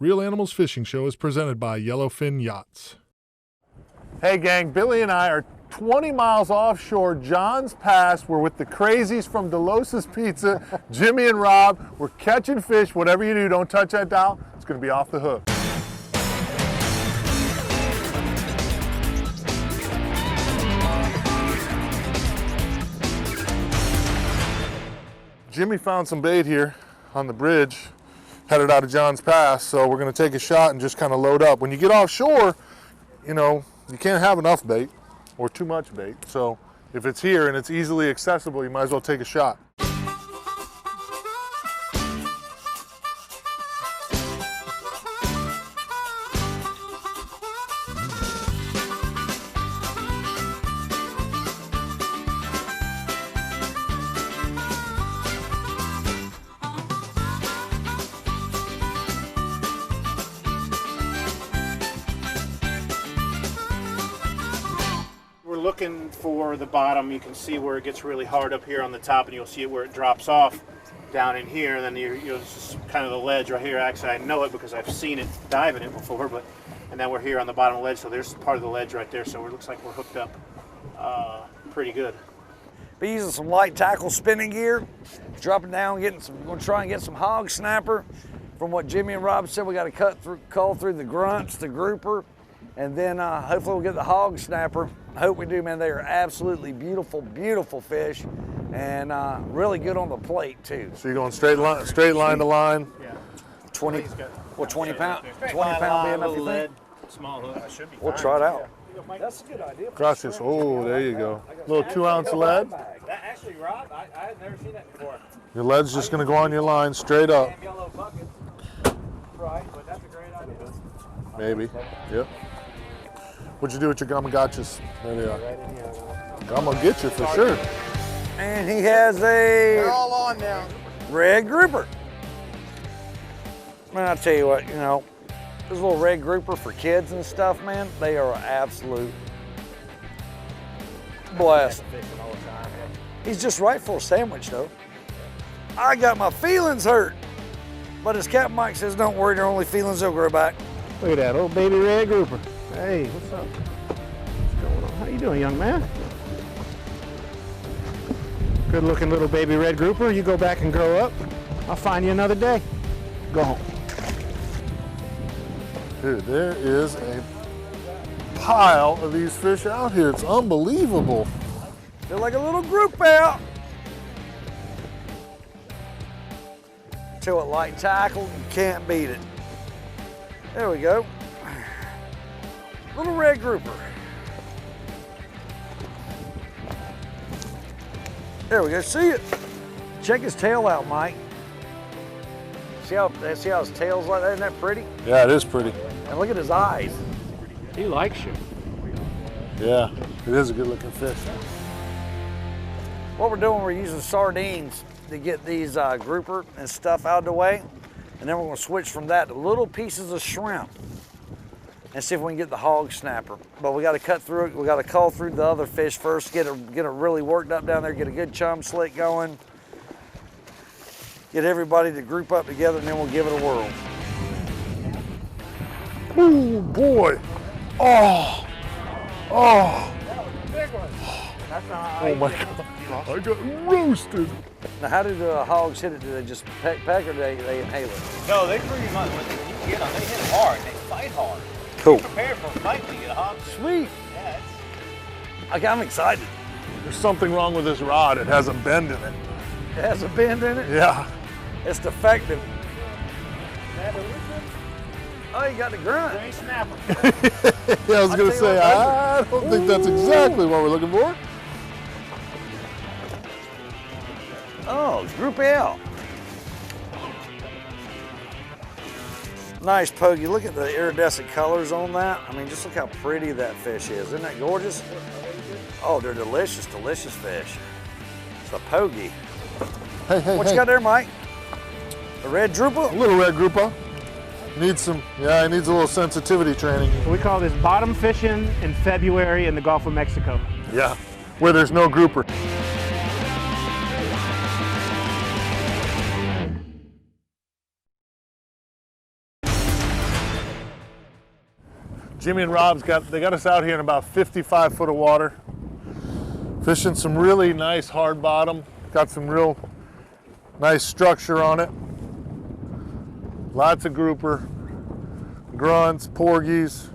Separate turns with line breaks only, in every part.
Real Animals Fishing Show is presented by Yellowfin Yachts.
Hey gang, Billy and I are 20 miles offshore, Johns Pass. We're with the crazies from DeLosa's Pizza, Jimmy and Rob. We're catching fish. Whatever you do, don't touch that dial. It's gonna be off the hook. Jimmy found some bait here on the bridge, headed out of Johns Pass, so we're gonna take a shot and just kind of load up. When you get offshore, you know, you can't have enough bait or too much bait. So if it's here and it's easily accessible, you might as well take a shot.
Looking for the bottom. You can see where it gets really hard up here on the top, and you'll see it where it drops off down in here, and then you'll just kind of the ledge right here. Actually, I know it because I've seen it dive in it before, but and then we're here on the bottom of the ledge, so there's part of the ledge right there, so it looks like we're hooked up pretty good.
Be using some light tackle spinning gear, dropping down, we're gonna try and get some hog snapper. From what Jimmy and Rob said, we got to call through the grunts, the grouper, and then hopefully we'll get the hog snapper. I hope we do, man. They are absolutely beautiful, beautiful fish, and really good on the plate too.
So you're going straight line to line?
Yeah.
20 pound? 20 pound be enough, you think?
Small hook. That should be
We'll
fine.
try it out.
That's a good idea.
Gracias. Oh, there you go. Little 2-ounce lead.
That actually, Rob, I had never seen that before.
Your lead's just going to go on your line straight up.
Damn yellow bucket. Right, but that's a great idea.
Maybe. Yep. What'd you do with your Gamagotchas? There they are. I'm gonna get you for sure.
And he has
They're all on now.
red grouper. Man, I tell you what, you know, this little red grouper for kids and stuff, man, they are an absolute blast. He's just right for a sandwich, though. I got my feelings hurt, but as Captain Mike says, don't worry, they're only feelings, they'll grow back.
Look at that old baby red grouper. Hey, what's up? What's going on? How you doing, young man? Good looking little baby red grouper. You go back and grow up. I'll find you another day. Go home.
Dude, there is a pile of these fish out here. It's unbelievable.
They're like a little group out. Tell you what, light tackle, you can't beat it. There we go. Little red grouper. There we go, see it. Check his tail out, Mike. See how his tail's like that? Isn't that pretty?
Yeah, it is pretty.
And look at his eyes.
He likes you.
Yeah, it is a good looking fish.
What we're doing, we're using sardines to get these grouper and stuff out of the way. And then we're gonna switch from that to little pieces of shrimp and see if we can get the hog snapper. But we gotta cut through it. We gotta cull through the other fish first, get it really worked up down there, get a good chum slick going, get everybody to group up together, and then we'll give it a whirl.
Oh boy. Oh. Oh. Oh my God. I got roasted.
Now, how do the hogs hit it? Do they just peck or do they inhale it?
No, they pretty much, when you get them, they hit hard. They fight hard.
Cool.
Be prepared for a fight when you get a hog.
Sweet.
Yeah,
I'm excited.
There's something wrong with this rod. It has a bend in it.
It has a bend in it?
Yeah.
It's defective. Oh, you got the grunt.
Gray snapper.
Yeah, I was going to say, I don't think that's exactly what we're looking for.
Oh, group out. Nice pokey. Look at the iridescent colors on that. I mean, just look how pretty that fish is. Isn't that gorgeous? Oh, they're delicious, delicious fish. It's a pokey.
Hey,
What you got there, Mike? A red drooper?
A little red grouper. Needs some, yeah, it needs a little sensitivity training.
We call this bottom fishing in February in the Gulf of Mexico.
Yeah, where there's no grouper. Jimmy and Rob's got us out here in about 55 foot of water. Fishing some really nice hard bottom. Got some real nice structure on it. Lots of grouper, grunts, porgies,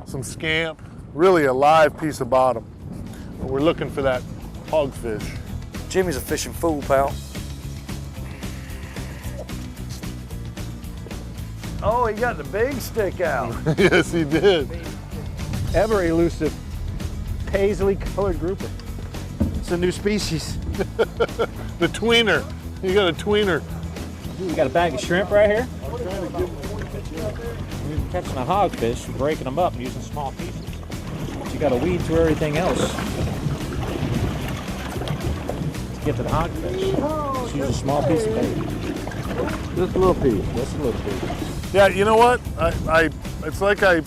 some scamp. Really a live piece of bottom. We're looking for that hogfish.
Jimmy's a fishing fool, pal. Oh, he got the big stick out.
Yes, he did.
Ever elusive paisley colored grouper. It's a new species.
The tweener. You got a tweener.
We got a bag of shrimp right here. You're catching a hogfish, breaking them up and using small pieces. But you got to weed through everything else to get to the hogfish. Just use a small piece of bait. Just a little piece. Just a little piece.
Yeah, you know what? It's like I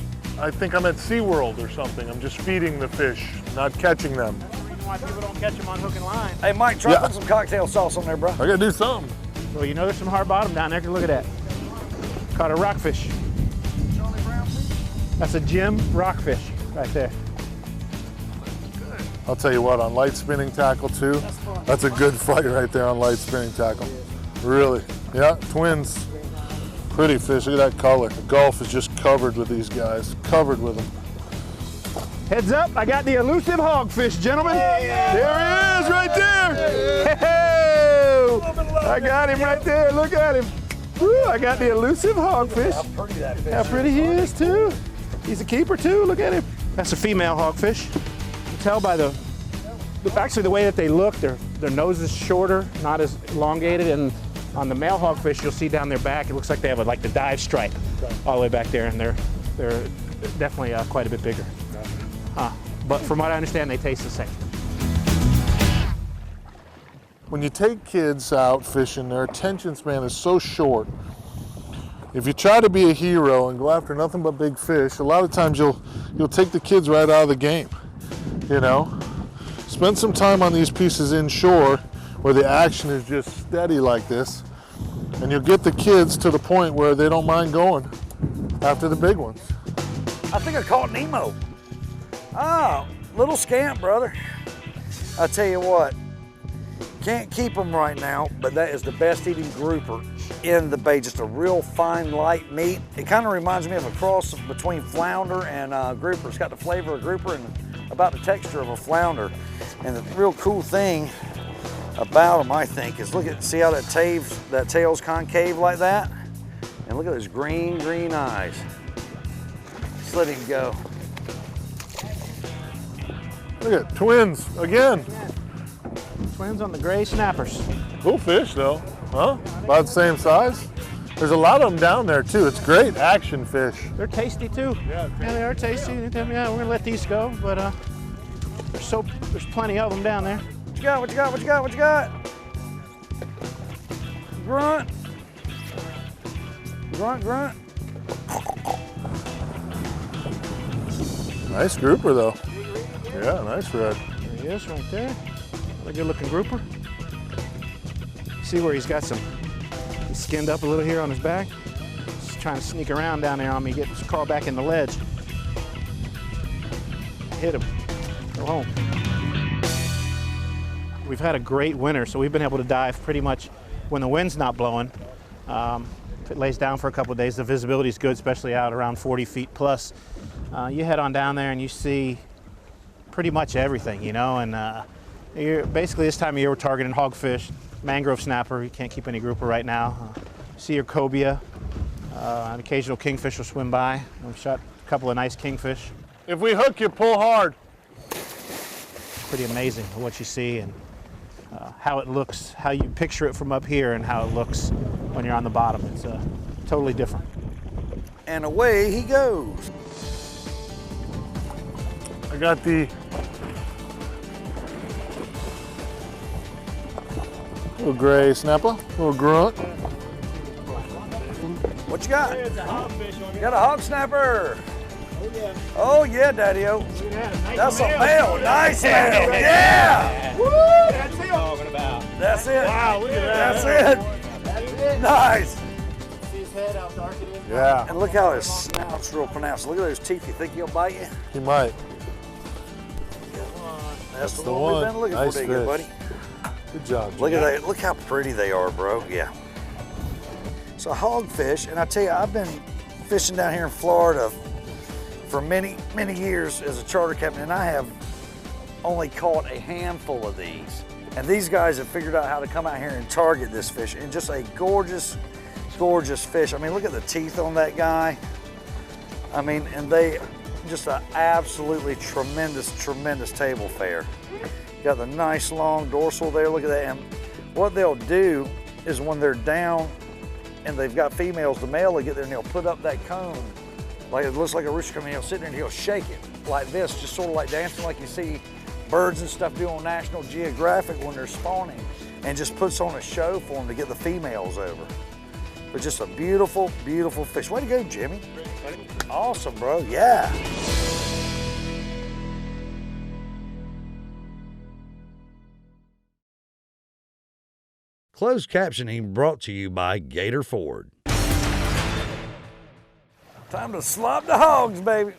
think I'm at SeaWorld or something. I'm just feeding the fish, not catching them.
Why people don't catch them on hook and line.
Hey, Mike, try putting some cocktail sauce on there, bro.
I gotta do something.
Well, you know there's some hard bottom down there. Look at that. Caught a rockfish. That's a Jim rockfish right there.
I'll tell you what, on light spinning tackle too, that's a good fight right there on light spinning tackle. Really. Yeah, twins. Pretty fish, look at that color. The Gulf is just covered with these guys, covered with them.
Heads up, I got the elusive hogfish, gentlemen. There he is, right there. Hey, I got him right there, look at him. Woo, I got the elusive hogfish. How pretty that fish is. How pretty he is too. He's a keeper too, look at him. That's a female hogfish. You can tell by actually the way that they look, their nose is shorter, not as elongated, and on the male hogfish, you'll see down their back, it looks like they have like the dive stripe all the way back there, and they're definitely quite a bit bigger. But from what I understand, they taste the same.
When you take kids out fishing, their attention span is so short. If you try to be a hero and go after nothing but big fish, a lot of times you'll take the kids right out of the game. You know, spend some time on these pieces inshore where the action is just steady like this, and you'll get the kids to the point where they don't mind going after the big ones.
I think I caught Nemo. Oh, little scamp, brother. I tell you what, can't keep them right now, but that is the best eating grouper in the bay. Just a real fine, light meat. It kind of reminds me of a cross between flounder and grouper. It's got the flavor of grouper and about the texture of a flounder. And the real cool thing about them, I think, is see how that tail's concave like that? And look at those green eyes. Just let him go.
Look at twins again.
Twins on the gray snappers.
Cool fish though, huh? About the same size. There's a lot of them down there too. It's great action fish.
They're tasty too. Yeah, they are tasty. Yeah, we're gonna let these go, but there's plenty of them down there.
What you got? What you got? What you got? What you got? Grunt. Grunt, grunt.
Nice grouper though. Yeah, nice red.
There he is right there. A good looking grouper. See where he's skinned up a little here on his back. He's trying to sneak around down there on me, crawl back in the ledge. Hit him, go home. We've had a great winter, so we've been able to dive pretty much when the wind's not blowing. If it lays down for a couple of days, the visibility is good, especially out around 40 feet plus. You head on down there and you see pretty much everything, you know, and basically this time of year we're targeting hogfish, mangrove snapper. You can't keep any grouper right now. See your cobia, an occasional kingfish will swim by. We've shot a couple of nice kingfish.
If we hook you, pull hard.
Pretty amazing what you see and how it looks, how you picture it from up here and how it looks when you're on the bottom. It's totally different.
And away he goes.
I got the little gray snapper, little grunt.
What you got?
There's a hogfish on
You got a hog snapper. Oh yeah, Daddy-O.
Nice
That's a male. Nice male. Yeah. Woo.
That's it. Talking about.
That's it.
Wow, look at that.
That's it. Nice.
See his head, how dark it is?
Yeah.
And look how his snout's real pronounced. Look at those teeth. You think he'll bite you?
He might.
That's the
the
one we've
one.
been looking
Nice
for, there you go, buddy.
fish. Good job.
Look
Jimmy.
at that. Look how pretty they are, bro. Yeah. So hogfish, and I tell you, I've been fishing down here in Florida for many, many years as a charter captain, and I have only caught a handful of these. And these guys have figured out how to come out here and target this fish, and just a gorgeous, gorgeous fish. I mean, look at the teeth on that guy. I mean, and they just an absolutely tremendous, tremendous table fare. Got the nice long dorsal there, look at that. And what they'll do is when they're down and they've got females, the male will get there and they'll put up that cone, like it looks like a rooster coming, he'll sit there and he'll shake it like this, just sort of like dancing like you see birds and stuff do on National Geographic when they're spawning, and just puts on a show for them to get the females over. But just a beautiful, beautiful fish. Way to go, Jimmy. Awesome, bro, yeah. Closed captioning brought to you by Gator Ford. Time to slop the hogs, baby.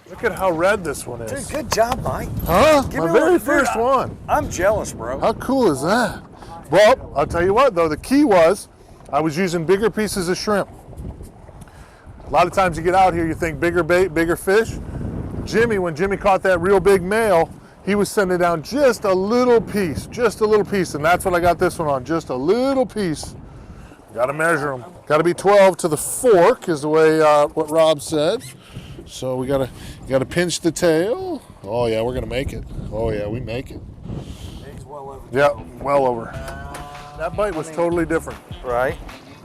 Look at how red this one is.
Dude, good job, Mike.
Huh?
Give
My
me
very
one.
first one.
I'm jealous, bro.
How cool is that? Well, I'll tell you what though, the key was I was using bigger pieces of shrimp. A lot of times you get out here, you think bigger bait, bigger fish. When Jimmy caught that real big male, he was sending down just a little piece, and that's what I got this one on, just a little piece. Got to measure them. Got to be 12 to the fork is the way what Rob said. So we gotta pinch the tail. Oh yeah, we're gonna make it. Oh yeah, we make it.
It's well over.
Yeah, well over. That bite was totally different.
Right.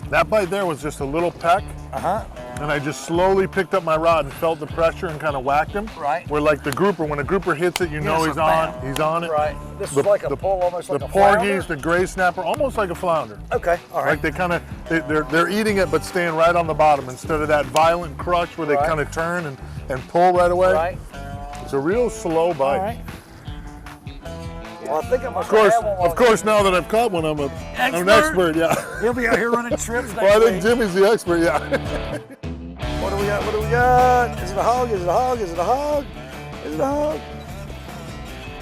That bite there was just a little peck.
Uh-huh.
And I just slowly picked up my rod and felt the pressure and kind of whacked him.
Right.
Where like the grouper, when a grouper hits it, you know
Yes,
he's
bam.
on. He's on it.
Right. This is like a pull, almost like
the
a flounder?
porgies, the gray snapper, almost like a flounder.
Okay, all right.
Like they kind of, they're eating it but staying right on the bottom instead of that violent crush where they
Right.
kind of turn and pull right away.
Right.
It's a real slow bite.
All right. Well, I think I must
Of course, now that I've caught one, I'm an expert, yeah.
He'll be out here running trips next
Well, I think
week.
Jimmy's the expert, yeah.
What do we got? What do we got? Is it a hog? Is it a hog? Is it a hog? Is it a hog?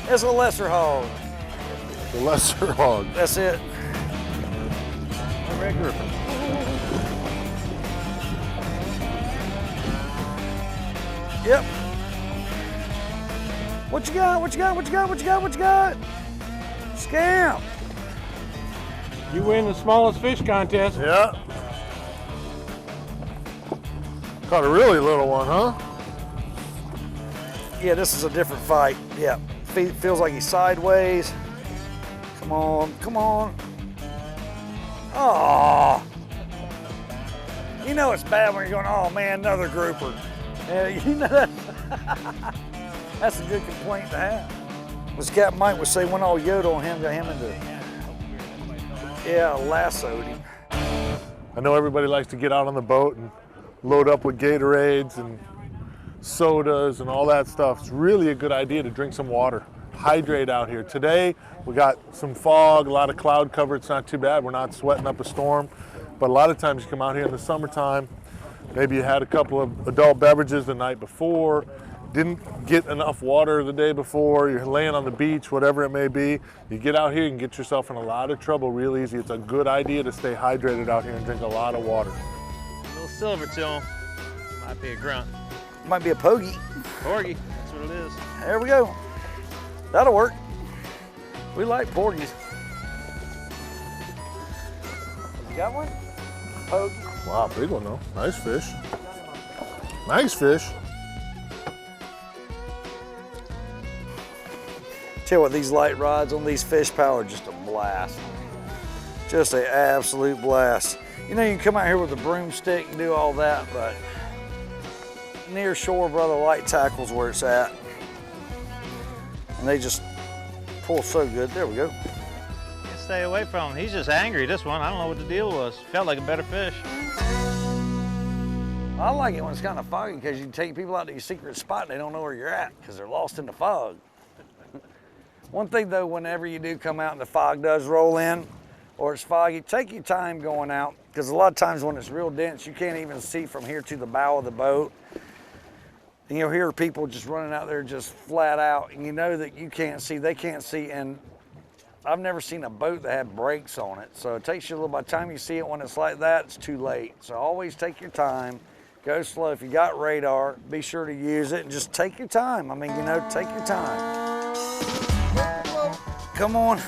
It's a lesser hog.
The lesser hog.
That's it.
Red grouper.
Yep. What you got? What you got? What you got? What you got? What you got? Scam.
You win the smallest fish contest.
Yeah. Caught a really little one, huh?
Yeah, this is a different fight. Yeah. Feels like he's sideways. Come on. Come on. Oh. You know it's bad when you're going, oh man, another grouper. Yeah, you know that. That's a good complaint to have. As Captain Mike would say, went all Yoda on him, got him into, yeah, lassoed him.
I know everybody likes to get out on the boat and load up with Gatorades and sodas and all that stuff. It's really a good idea to drink some water. Hydrate out here. Today, we got some fog, a lot of cloud cover. It's not too bad. We're not sweating up a storm. But a lot of times you come out here in the summertime, maybe you had a couple of adult beverages the night before, didn't get enough water the day before, you're laying on the beach, whatever it may be. You get out here, you can get yourself in a lot of trouble real easy. It's a good idea to stay hydrated out here and drink a lot of water.
A little silver to him. Might be a grunt.
Might be a pogie.
Porgy, that's what it is.
There we go. That'll work. We like porgies. You got one? Pogie.
Wow, big one though. Nice fish. Nice fish.
Tell you what, these light rods on these fish power are just a blast. Just an absolute blast. You know, you can come out here with a broomstick and do all that, but near shore, brother, light tackle's where it's at. And they just pull so good. There we go.
Can't stay away from him. He's just angry, this one. I don't know what the deal was. Felt like a better fish.
I like it when it's kind of foggy because you can take people out to your secret spot and they don't know where you're at because they're lost in the fog. One thing though, whenever you do come out and the fog does roll in, or it's foggy, take your time going out, because a lot of times when it's real dense, you can't even see from here to the bow of the boat. And you'll hear people just running out there just flat out, and you know that you can't see, they can't see, and I've never seen a boat that had brakes on it. So it takes you a little, by the time you see it when it's like that, it's too late. So always take your time, go slow. If you got radar, be sure to use it and just take your time. I mean, you know, take your time. Come on.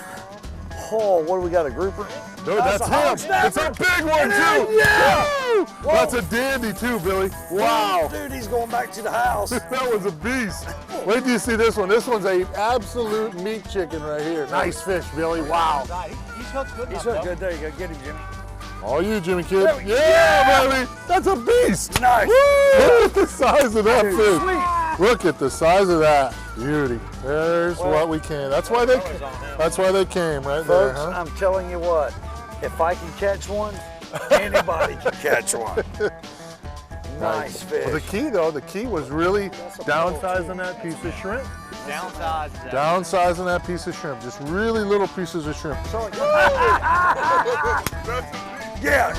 Oh, what do we got, a grouper?
Dude, that's him. It's a big one, too.
Yeah!
Woo! That's a dandy, too, Billy. Wow.
Dude, he's going back to the house.
That was a beast. Wait till you see this one. This one's a absolute meat chicken right here. Nice fish, Billy. Wow.
He's hooked good.
He's hooked good. There you go. Get him, Jimmy.
All you, Jimmy Kid. Yeah, baby. That's a beast.
Nice.
Woo! Look at the size of that
Dude,
fish.
sweet.
Look at the size of that. Beauty. There's what we can. That's why they came right there,
Folks,
huh?
I'm telling you what, if I can catch one, anybody can catch one. Nice fish.
Well, the key was really downsizing that piece of shrimp. Downsizing that piece of shrimp. Just really little pieces of shrimp.
Yeah.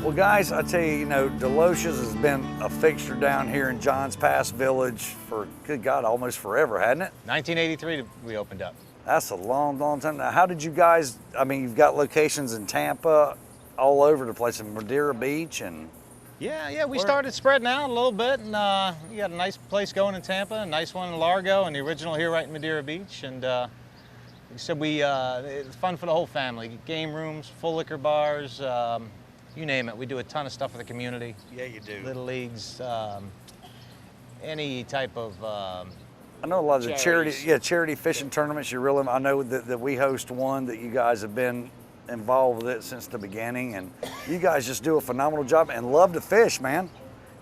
Well, guys, I tell you, DeLosa's has been a fixture down here in Johns Pass Village for, good God, almost forever, hadn't it?
1983 we opened up.
That's a long, long time. Now, how did you guys, I mean, you've got locations in Tampa, all over the place, in Madeira Beach, and...
Yeah, we started spreading out a little bit, and you got a nice place going in Tampa, a nice one in Largo, and the original here right in Madeira Beach. And we said it's fun for the whole family. Game rooms, full liquor bars, you name it. We do a ton of stuff for the community.
Yeah, you do.
Little leagues, any type of
I know a lot of the charity fishing tournaments. I know that we host one that you guys have been involved with it since the beginning, and you guys just do a phenomenal job and love to fish, man.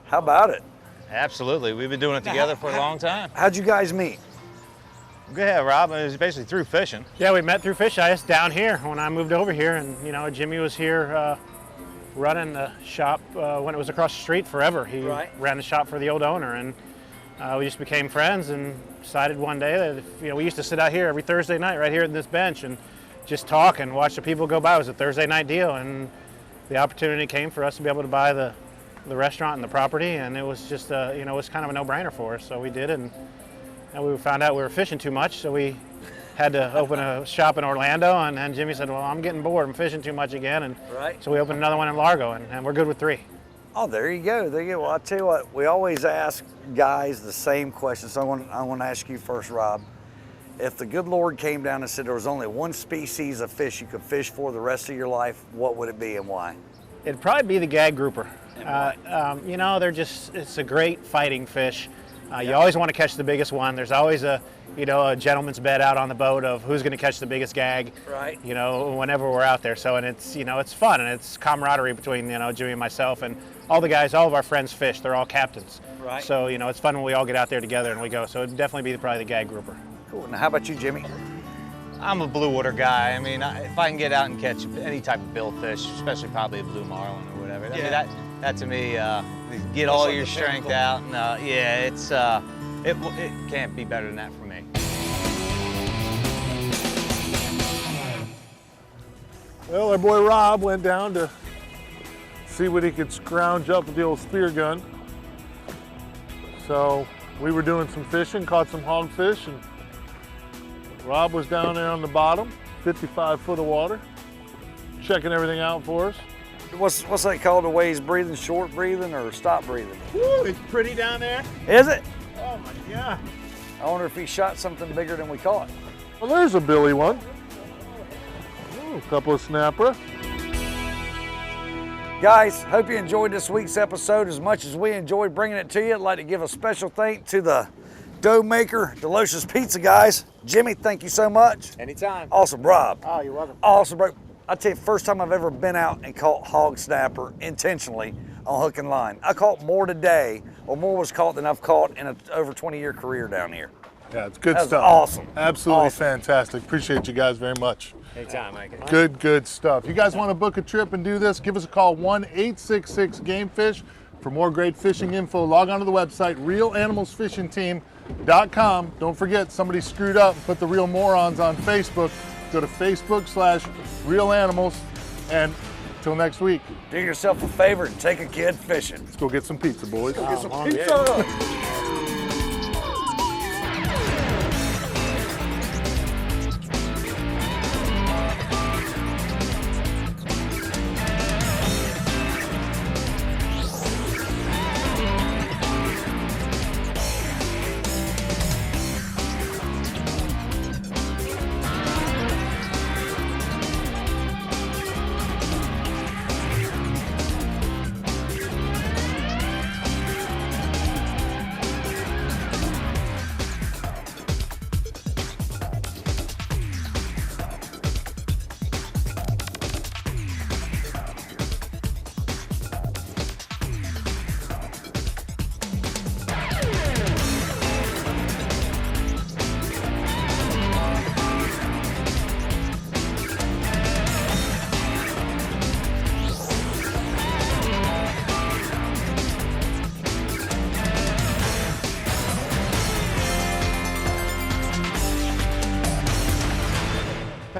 How about it?
Absolutely. We've been doing it together for a long time.
How'd you guys meet?
Go ahead, Rob. It was basically through fishing.
Yeah, we met through fish ice down here when I moved over here, and Jimmy was here running the shop when it was across the street forever. He ran the shop for the old owner, and we just became friends and decided one day that we used to sit out here every Thursday night right here at this bench and just talk and watch the people go by. It was a Thursday night deal, and the opportunity came for us to be able to buy the restaurant and the property, and it was just it was kind of a no-brainer for us, so we did it. And we found out we were fishing too much, so we had to open a shop in Orlando, and then Jimmy said, well, I'm getting bored, I'm fishing too much again, and so we opened another one in Largo, and we're good with 3.
Oh, there you go. Well, I'll tell you what, we always ask guys the same question, so I want to ask you first, Rob. If the good Lord came down and said there was only one species of fish you could fish for the rest of your life, what would it be and why?
It'd probably be the gag grouper. It's a great fighting fish. You always want to catch the biggest one. There's always a gentleman's bet out on the boat of who's going to catch the biggest gag.
Right.
Whenever we're out there. So, and it's fun, and it's camaraderie between Jimmy and myself, and all the guys. All of our friends fish. They're all captains.
Right.
So it's fun when we all get out there together and we go. So it'd definitely be probably the gag grouper.
Cool. Now, how about you, Jimmy?
I'm a blue water guy. I mean, if I can get out and catch any type of billfish, especially probably a blue marlin or whatever, I mean, that to me, get all your strength out. And, it can't be better than that for me.
Well, our boy Rob went down to see what he could scrounge up with the old spear gun. So we were doing some fishing, caught some hogfish, and Rob was down there on the bottom, 55 foot of water, checking everything out for us.
What's that called, the way he's breathing? Short breathing or stop breathing?
Woo, it's pretty down there.
Is it?
Oh my God.
I wonder if he shot something bigger than we caught.
Well, there's a Billy one. Ooh, a couple of snapper.
Guys, hope you enjoyed this week's episode as much as we enjoyed bringing it to you. I'd like to give a special thank to the dough maker, DeLosa's Pizza guys. Jimmy, thank you so much.
Anytime.
Awesome, Rob.
Oh, you're welcome.
Awesome, bro. I tell you, first time I've ever been out and caught hog snapper intentionally on hook and line. I caught more today, or more was caught than I've caught in an over 20-year career down here.
Yeah, it's good
That was
stuff.
awesome.
Absolutely
Awesome.
fantastic. Appreciate you guys very much.
Anytime, Mike.
Good stuff. You guys want to book a trip and do this? Give us a call, 1-866-GAME-FISH. For more great fishing info, log on to the website, realanimalsfishingteam.com. Don't forget, somebody screwed up and put the Real Morons on Facebook. Go to Facebook/RealAnimals. And until next week,
Do yourself a favor and take a kid fishing.
let's go get some pizza, boys.
Get some pizza.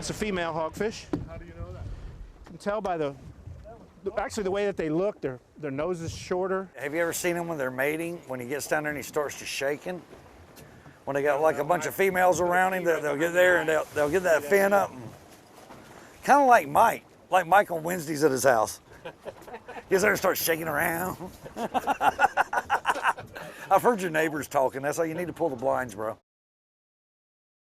That's a female hogfish.
How do you know that?
You can tell by actually the way that they look, their nose is shorter.
Have you ever seen them when they're mating? When he gets down there and he starts to shaking? When they got like a bunch of females around him, they'll get there and they'll get that fin up. Kind of like Mike on Wednesdays at his house. Gets there and starts shaking around. I've heard your neighbors talking. That's how you need to pull the blinds, bro.